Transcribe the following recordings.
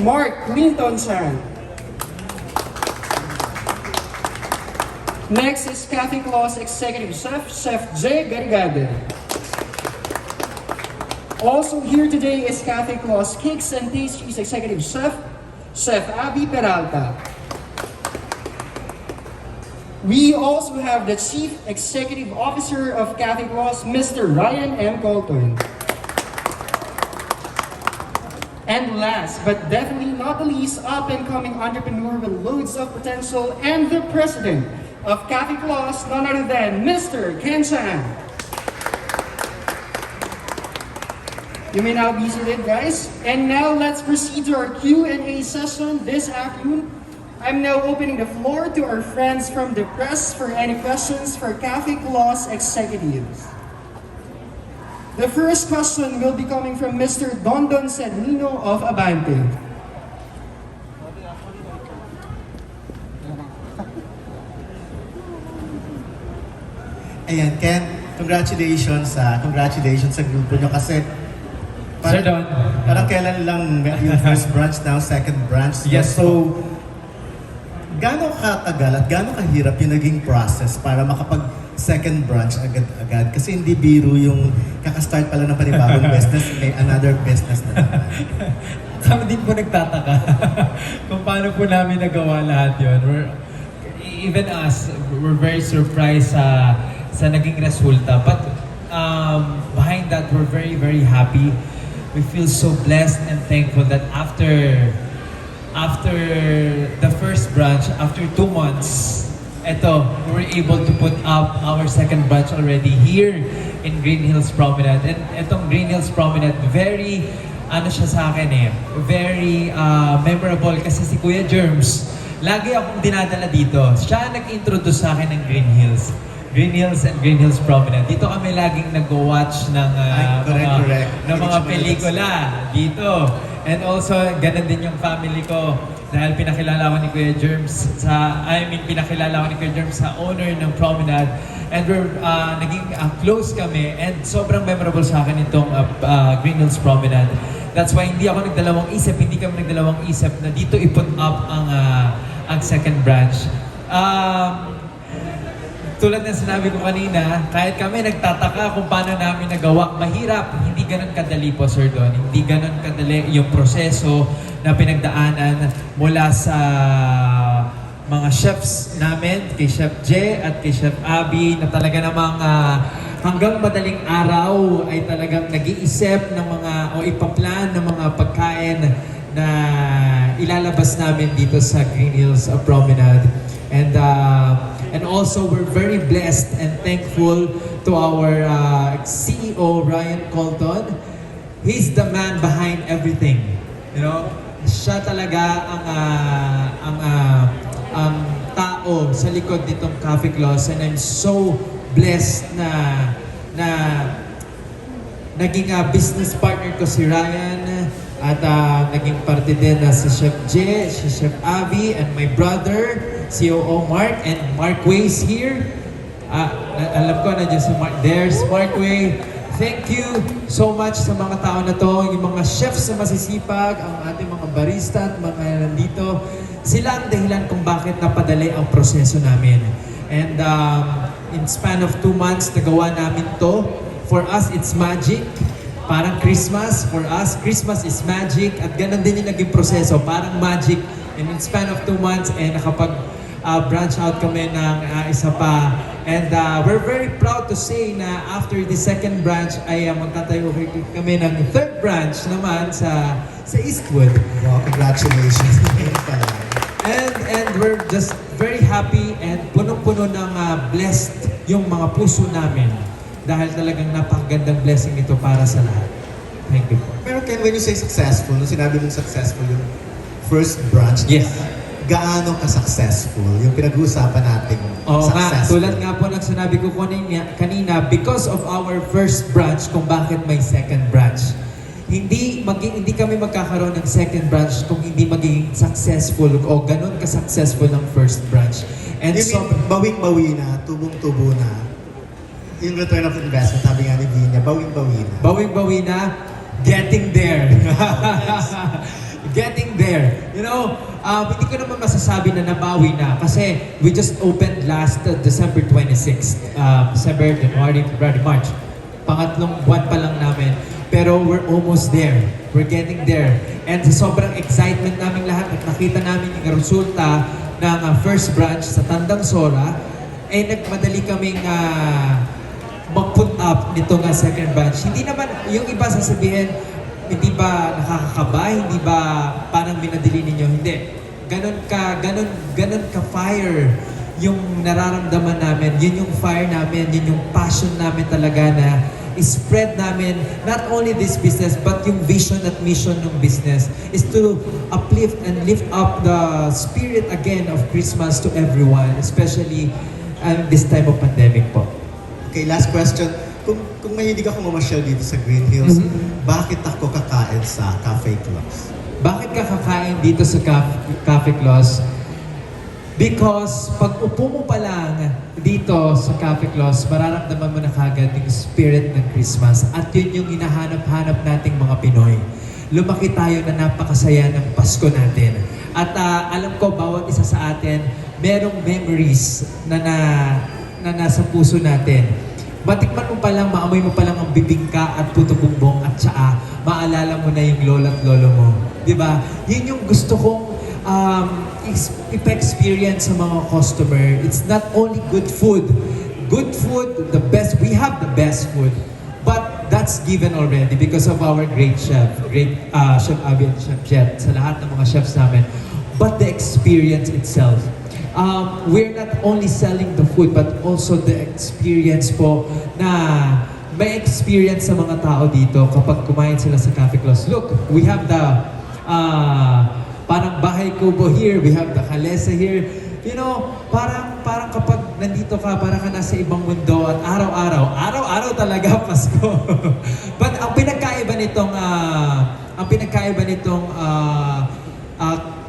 Mark Clinton-san. Next is Cafe Claus Executive Chef, Chef J. Garigade. Also here today is Cafe Claus Cakes and Pastries Executive Chef, Chef Abby Peralta. We also have the Chief Executive Officer of Cafe Claus, Mr. Ryan M. Colton. And last, but definitely not the least, up-and-coming entrepreneur with loads of potential and the president of Cafe Claus, none other than Mr. Ken Chan. You may now be seated, guys. And now let's proceed to our Q&A session this afternoon. I'm now opening the floor to our friends from the press for any questions for Cafe Claus executives. The first question will be coming from Mr. Dondon Cedrino of Abante. Ayan, Ken, congratulations sa grupo nyo kasi Sir Don. parang kailan lang yung first branch, now second branch. Yes, so gaano katagal at gaano kahirap yung naging process para makapag second branch agad-agad? Kasi hindi biro yung kakastart pala ng panibagong business, may another business na naman. Kami din po nagtataka kung paano po namin nagawa lahat yun. Even us, we're very surprised sa naging resulta. But behind that, we're very, very happy. We feel so blessed and thankful that after the first branch, after 2 months, we were able to put up our second branch already here in Green Hills Promenade. And itong Green Hills Promenade, very, siya sa akin very memorable kasi si Kuya Germs, lagi akong dinadala dito. Siya nag-introduce sa akin ng Green Hills and Green Hills Promenade. Dito kami laging nag-watch ng mga pelikula dito. And also, ganun din yung family ko. Dahil pinakilala ko ni Kuya Germs pinakilala ko ni Kuya Germs sa owner ng Promenade. And we're naging close kami. And sobrang memorable sa akin itong Green Hills Promenade. That's why hindi kami nagdalawang isip na dito i-put up ang second branch. Tulad ng sinabi ko kanina, kahit kami nagtataka kung paano namin nagawa, mahirap, hindi ganun kadali po, Sir Don. Hindi ganun kadali yung proseso na pinagdaanan mula sa mga chefs namin, kay Chef J at kay Chef Abby, na talaga namang hanggang madaling araw ay talagang nag-iisip ng o ipaplan ng mga pagkain na ilalabas namin dito sa Green Hills Promenade. And also, we're very blessed and thankful to our CEO, Ryan Colton. He's the man behind everything. You know, siya talaga ang tao sa likod nitong Cafe Claus. And I'm so blessed na naging business partner ko si Ryan. At naging parte din si Chef J, si Chef Avi, and my brother, COO Mark, and Mark Way's here. Alam ko, nandiyan si Mark. There's Mark Way. Thank you so much sa mga tao na to, yung mga chefs na masisipag, ang ating mga barista at mga nandito. Sila ang dahilan kung bakit napadali ang proseso namin. And in span of 2 months, nagawa namin to. For us, it's magic. Parang Christmas, for us, Christmas is magic at ganun din yung naging proseso, parang magic. And in span of 2 months, nakapag-branch out kami ng isa pa. And we're very proud to say na after the second branch ay magtatayo kami ng third branch naman sa Eastwood. Wow, congratulations. And we're just very happy and punong-puno ng blessed yung mga puso namin. Dahil talagang napakagandang blessing ito para sa lahat. Thank you po. Pero Ken, when you say successful, nung sinabi mong successful yung first branch, yes, gaano ka-successful? Yung pinag-uusapan natin successful. Tulad nga po ng sinabi ko kanina, because of our first branch, kung bakit may second branch. Hindi kami magkakaroon ng second branch kung hindi magiging successful o ganun ka-successful ng first branch. And you mean, bawing-bawi na, tubong-tubo na, yung return of investment, sabi nga ni Gina, bawing-bawi na. Bawing-bawi na, getting there. Getting there. You know, hindi ko naman masasabi na nabawi na kasi we just opened last December 26th. December, January, February, March. Pangatlong buwan pa lang namin. Pero we're almost there. We're getting there. And sa sobrang excitement namin lahat at nakita namin yung resulta ng first branch sa Tandang Sora, nagmadali kaming mag-put up nitong second branch. Hindi naman, yung iba sasabihin, hindi ba nakakakaba? Hindi ba parang binadili ninyo? Hindi. Ganon ka fire yung nararamdaman namin. Yun yung fire namin, yun yung passion namin talaga na spread namin not only this business but yung vision at mission ng business is to uplift and lift up the spirit again of Christmas to everyone, especially this time of pandemic po. Okay, last question. Kung mahilig ako mamasyal dito sa Green Hills, bakit ako kakain sa Cafe Claus? Bakit ka kakain dito sa Cafe Claus? Because pag upo mo pa lang dito sa Cafe Claus, mararamdaman mo na kagad yung spirit ng Christmas. At yun yung hinahanap-hanap nating mga Pinoy. Lumaki tayo na napakasaya ng Pasko natin. At alam ko, bawat isa sa atin, merong memories na nasa puso natin. Matikman mo pa lang, maamoy mo pa lang ang bibingka at puto bumbong at tsaa, maalala mo na yung lola at lolo mo. Diba? Yun yung gusto kong ipa-experience sa mga customer. It's not only good food. Good food, the best, we have the best food. But that's given already because of our great chef, Chef Abby and Chef Jet, sa lahat ng mga chefs namin. But the experience itself. We're not only selling the food but also the experience po na may experience sa mga tao dito kapag kumain sila sa Cafe Claus. Look, we have the parang bahay kubo here, we have the kalesa here. You know, parang kapag nandito ka, parang ka nasa ibang mundo at araw-araw talaga Pasko. But ang pinagkaiba nitong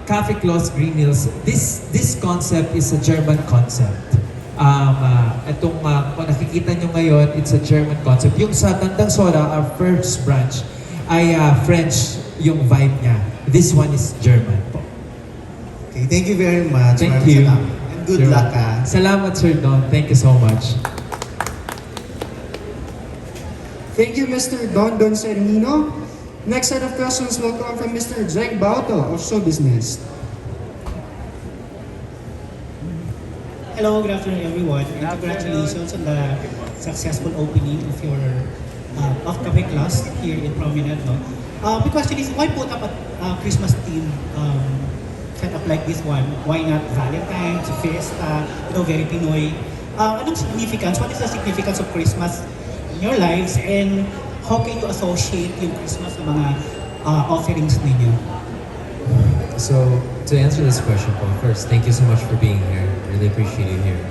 Cafe Claus Green Hills, this concept is a German concept. Kung nakikita nyo ngayon, it's a German concept. Yung sa Tandang Sora, our first branch, ay French yung vibe niya. This one is German po. Okay, thank you very much. Thank you. Salamat. And good luck. Salamat, Sir Don. Thank you so much. Thank you, Mr. Don Serenino. Next set of questions will come from Mr. Jeng Bauto of Show Business. Hello, good afternoon everyone, and congratulations on the successful opening of your of Cafe Claus here in Promenade. No? My question is, why put up a Christmas theme set up like this one? Why not Valentine's, Fiesta, very Pinoy? Anong significance? What is the significance of Christmas in your lives, and how can you associate yung Christmas sa mga offerings ninyo? So, to answer this question, Paul, first, thank you so much for being here. Really appreciate you here.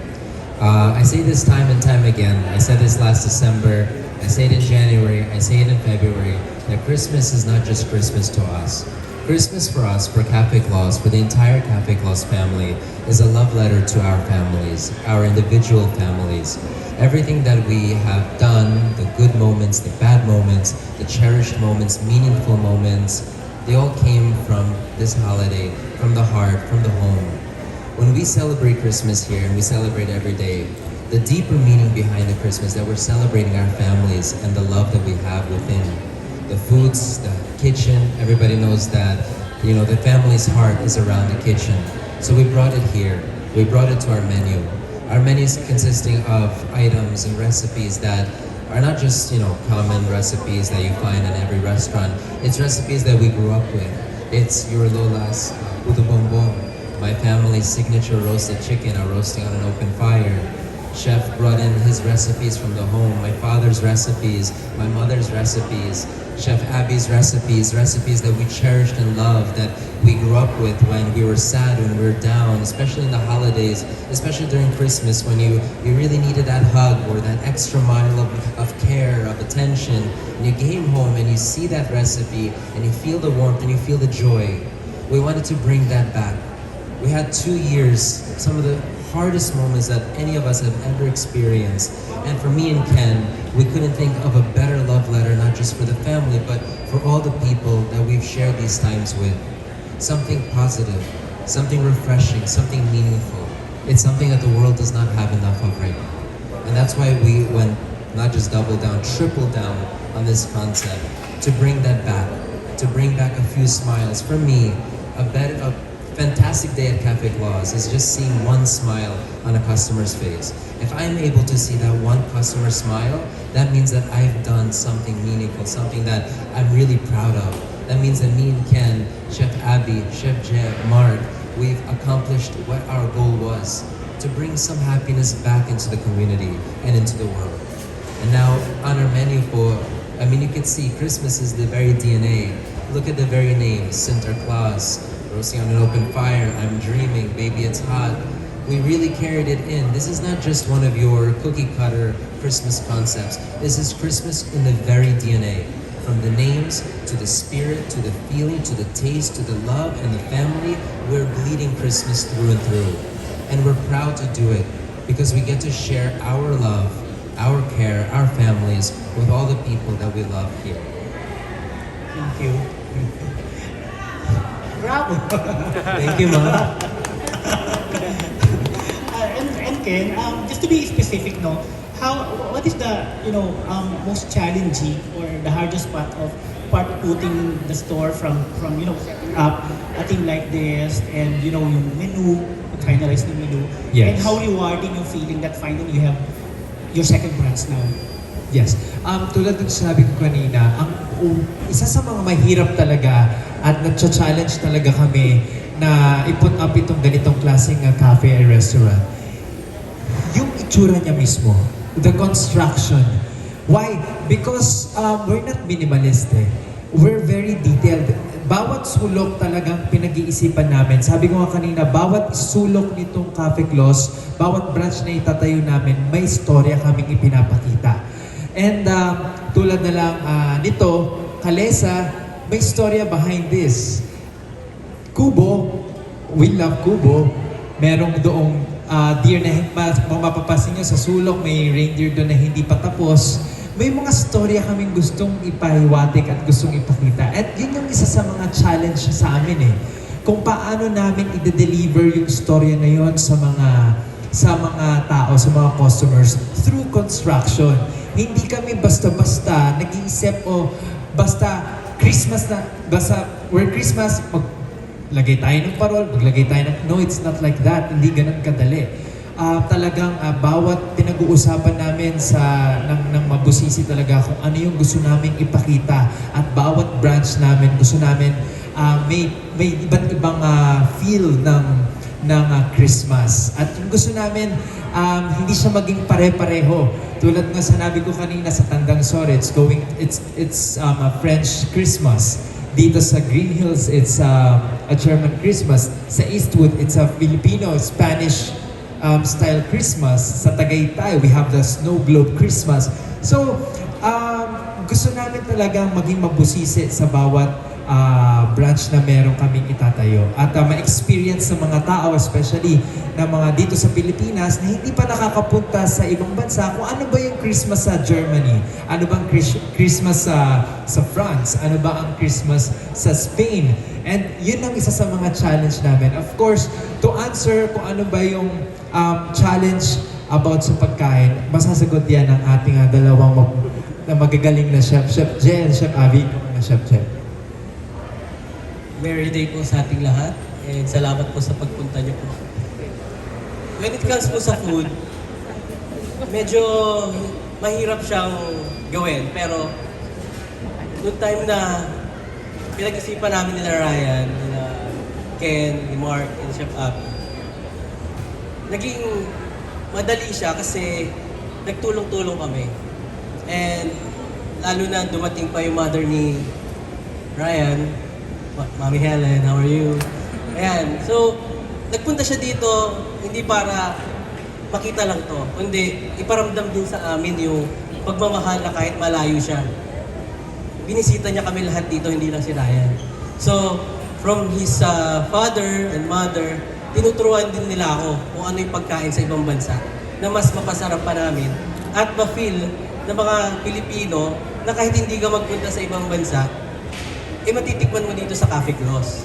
I say this time and time again. I said this last December. I say it in January. I say it in February. That Christmas is not just Christmas to us. Christmas for us, for Cafe Claus, for the entire Cafe Claus family, is a love letter to our families, our individual families. Everything that we have done, the good moments, the bad moments, the cherished moments, meaningful moments, they all came from this holiday, from the heart, from the home. When we celebrate Christmas here, and we celebrate every day, the deeper meaning behind the Christmas that we're celebrating our families and the love that we have within. The foods, the kitchen, everybody knows that, the family's heart is around the kitchen. So we brought it here. We brought it to our menu. Our menu is consisting of items and recipes that are not just, common recipes that you find in every restaurant. It's recipes that we grew up with. It's your Lola's puto bongbong, my family's signature roasted chicken are roasting on an open fire. Chef brought in his recipes from the home, my father's recipes, my mother's recipes, Chef Abby's recipes that we cherished and loved, that we grew up with when we were sad, when we were down, especially in the holidays, especially during Christmas when you really needed that hug or that extra mile of care, of attention. And you came home and you see that recipe and you feel the warmth and you feel the joy. We wanted to bring that back. We had 2 years, some of the hardest moments that any of us have ever experienced. And for me and Ken, we couldn't think of a better love letter, not just for the family, but for all the people that we've shared these times with. Something positive, something refreshing, something meaningful. It's something that the world does not have enough of right now. And that's why we went not just double down, triple down on this concept to bring that back, to bring back a few smiles. For me, a fantastic day at Cafe Claus is just seeing one smile on a customer's face. If I'm able to see that one customer smile, that means that I've done something meaningful, something that I'm really proud of. That means that me and Ken, Chef Abby, Chef Jeb, Mark, we've accomplished what our goal was, to bring some happiness back into the community and into the world. And now on our menu po, I mean, you can see Christmas is the very DNA. Look at the very name, Santa Claus, roasting on an open fire, I'm dreaming, baby it's hot. We really carried it in. This is not just one of your cookie cutter Christmas concepts. This is Christmas in the very DNA. From the names, to the spirit, to the feeling, to the taste, to the love and the family, we're bleeding Christmas through and through. And we're proud to do it because we get to share our love, our care, our families with all the people that we love here. Thank you. Bravo! Thank you, Mom. And Ken, just to be specific, no, what is the most challenging or the hardest part of putting the store from setting up a thing like this and yung menu, finalize the menu, Yes. and how rewarding yung feeling that finally you have your second branch now. Yes. Tulad ng sabi ko kanina, isa sa mga mahirap talaga at nag-challenge talaga kami na i-put up itong ganitong klaseng cafe and restaurant. Yung itsura niya mismo, the construction. Why? Because we're not minimalist eh. We're very detailed. Bawat sulok talagang pinag-iisipan namin. Sabi ko nga kanina, bawat sulok nitong Cafe Claus, bawat branch na itatayo namin, may istorya kaming ipinapakita. And tulad na lang nito, Kalesa, may istorya behind this. Kubo, we love Kubo. Merong doong deer na mapapasin nyo sa sulok, may reindeer doon na hindi pa tapos. May mga storya kaming gustong ipahiwatig at gustong ipakita. At yun yung isa sa mga challenge sa amin eh. Kung paano namin i-deliver yung storya na yun sa mga tao, sa mga customers through construction. Hindi kami basta-basta nag-iisip o basta Christmas na, basta we're Christmas, maglagay tayo ng parol, maglagay tayo ng... No, it's not like that. Hindi ganun kadali. Talagang bawat pinag-uusapan namin ng mabusisi talaga kung ano yung gusto namin ipakita at bawat branch namin gusto namin may iba't ibang feel ng Christmas at yung gusto namin hindi siya maging pare-pareho tulad nga sanabi ko kanina sa Tandang Sore it's a French Christmas. Dito sa Green Hills it's a German Christmas. Sa Eastwood it's a Filipino Spanish style Christmas. Sa Tagaytay, we have the snow globe Christmas. So, gusto namin talagang maging mabusisi sa bawat branch na meron kaming itatayo. At ma-experience ng mga tao, especially na mga dito sa Pilipinas, na hindi pa nakakapunta sa ibang bansa kung ano ba yung Christmas sa Germany, ano ba ang Christmas sa France, ano ba ang Christmas sa Spain. And yun ang isa sa mga challenge namin. Of course, to answer kung ano ba yung challenge about sa pagkain, masasagot yan ng ating dalawang magagaling na chef, Chef Jen, Chef Avi, na Chef Jen. Merry Day po sa ating lahat and salamat po sa pagpunta niyo po. When it comes po sa food, medyo mahirap siyang gawin pero noong time na pinag-isipan namin nila Ryan, nila Ken, ni Mark, and Chef Ab, naging madali siya kasi nagtulong-tulong kami. And lalo na dumating pa yung mother ni Ryan, Mami Helen, how are you? Ayan, so nagpunta siya dito hindi para makita lang to, kundi iparamdam din sa amin yung pagmamahal na kahit malayo siya. Binisita niya kami lahat dito, hindi lang si Ryan. So, from his father and mother, tinuturuan din nila ako kung ano yung pagkain sa ibang bansa na mas mapasarap pa namin at ma-feel ng mga Pilipino na kahit hindi ka magpunta sa ibang bansa, matitikman mo dito sa Cafe Claus.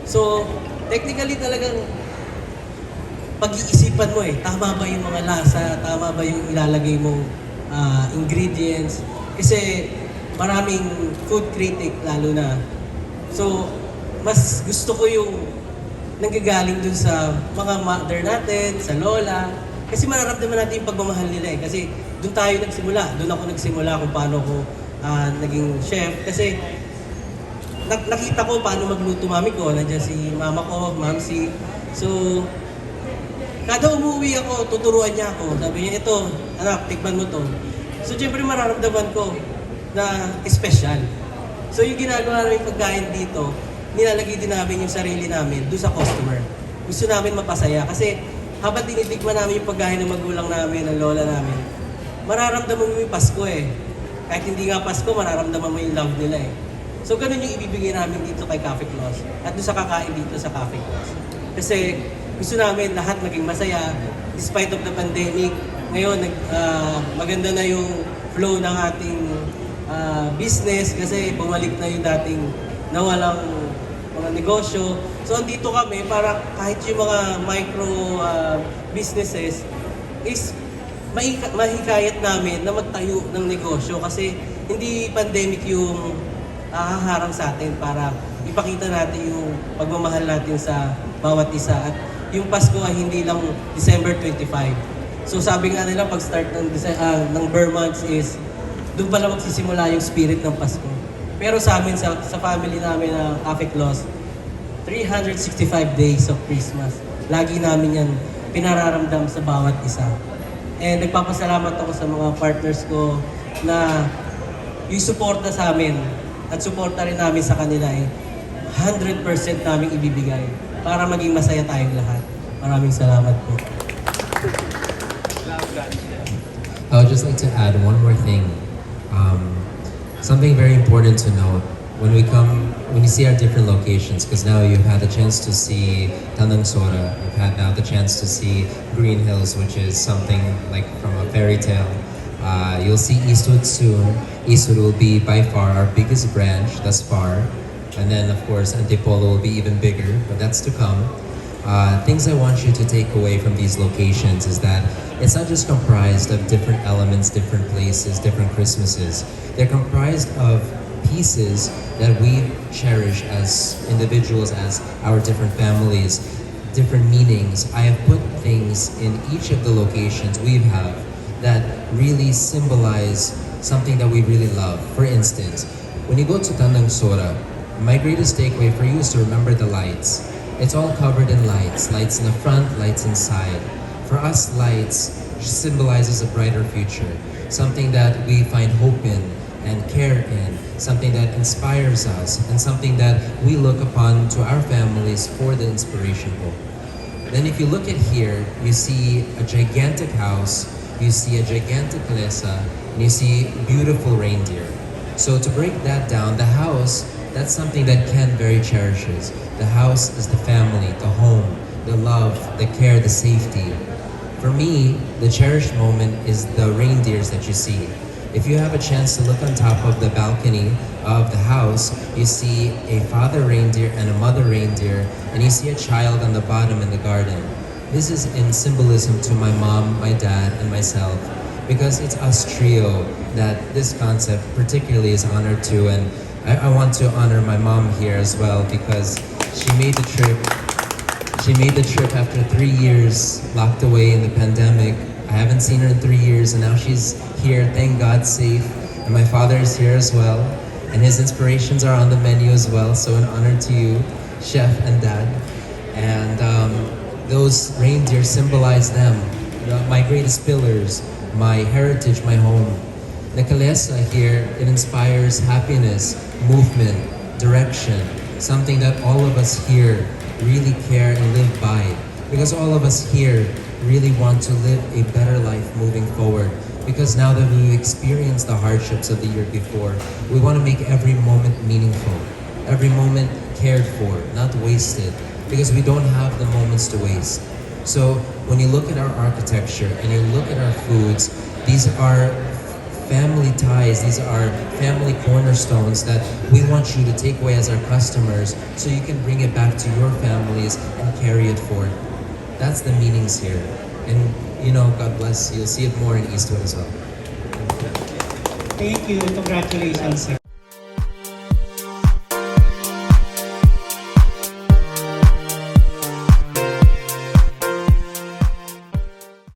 So, technically talagang pag-iisipan mo tama ba yung mga lasa, tama ba yung ilalagay mong ingredients. Kasi maraming food critic lalo na. So, mas gusto ko yung nanggagaling dun sa mga mother natin, sa lola. Kasi mararamdaman natin yung pagmamahal nila Kasi dun tayo nagsimula. Dun ako nagsimula kung paano ko naging chef. Kasi nakita ko paano magluto mami ko. Nandiyan si mama ko, mamsi. So, kada umuwi ako, tuturuan niya ako. Sabi niya, ito, anak, tikman mo to. So, syempre mararamdaman ko na special. So, yung ginagawa namin pagkain dito, nilalagay din namin yung sarili namin doon sa customer. Gusto namin mapasaya kasi habang tinitikman namin yung pagkain ng magulang namin, ng lola namin, mararamdaman mo yung Pasko Kahit hindi nga Pasko, mararamdaman mo yung love nila So, ganun yung ibibigay namin dito kay Cafe Claus at doon sa kakain dito sa Cafe Claus. Kasi gusto namin lahat maging masaya despite of the pandemic. Ngayon, maganda na yung flow ng ating business kasi bumalik na yung dating nawalang mga negosyo. So, andito kami para kahit yung mga micro businesses is mahikayat namin na magtayo ng negosyo kasi hindi pandemic yung haharang sa atin para ipakita natin yung pagmamahal natin sa bawat isa at yung Pasko ay hindi lang December 25. So sabi nga nila pag start ng Burr months is doon pala magsisimula yung spirit ng Pasko. Pero sa amin, sa family namin ng Cafe Claus, 365 days of Christmas. Lagi namin yan pinararamdam sa bawat isa. And nagpapasalamat ako sa mga partners ko na yung suporta sa amin at suporta rin namin sa kanila 100% namin ibibigay para maging masaya tayong lahat. Maraming salamat po. I would just like to add one more thing. Something very important to note when you see our different locations, because now you've had the chance to see Tanang Sora, you've had now the chance to see Green Hills, which is something like from a fairy tale. You'll see Eastwood soon. Eastwood will be by far our biggest branch thus far. And then of course Antipolo will be even bigger, but that's to come. Things I want you to take away from these locations is that it's not just comprised of different elements, different places, different Christmases. They're comprised of pieces that we cherish as individuals, as our different families, different meanings. I have put things in each of the locations we have that really symbolize something that we really love. For instance, when you go to Tandang Sora, my greatest takeaway for you is to remember the lights. It's all covered in lights. Lights in the front, lights inside. For us, lights symbolizes a brighter future. Something that we find hope in and care in. Something that inspires us and something that we look upon to our families for the inspiration hope. Then if you look at here, you see a gigantic house, you see a gigantic kalesa, and you see beautiful reindeer. So to break that down, the house, that's something that Ken very cherishes. The house is the family, the home, the love, the care, the safety. For me, the cherished moment is the reindeers that you see. If you have a chance to look on top of the balcony of the house, you see a father reindeer and a mother reindeer, and you see a child on the bottom in the garden. This is in symbolism to my mom, my dad, and myself, because it's us trio that this concept particularly is honored to, and I want to honor my mom here as well because she made the trip. She made the trip after 3 years locked away in the pandemic. I haven't seen her in 3 years, and now she's here. Thank God, safe. And my father is here as well, and his inspirations are on the menu as well. So an honor to you, Chef and Dad. And those reindeer symbolize them, my greatest pillars, my heritage, my home. The kalesa here, it inspires happiness, movement, direction, something that all of us here really care and live by. Because all of us here really want to live a better life moving forward. Because now that we've experienced the hardships of the year before, we want to make every moment meaningful, every moment cared for, not wasted, because we don't have the moments to waste. So when you look at our architecture and you look at our foods, these are family ties. These are family cornerstones that we want you to take away as our customers so you can bring it back to your families and carry it forth. That's the meanings here. And you know, God bless. You'll see it more in Eastwood as well. Thank you and congratulations.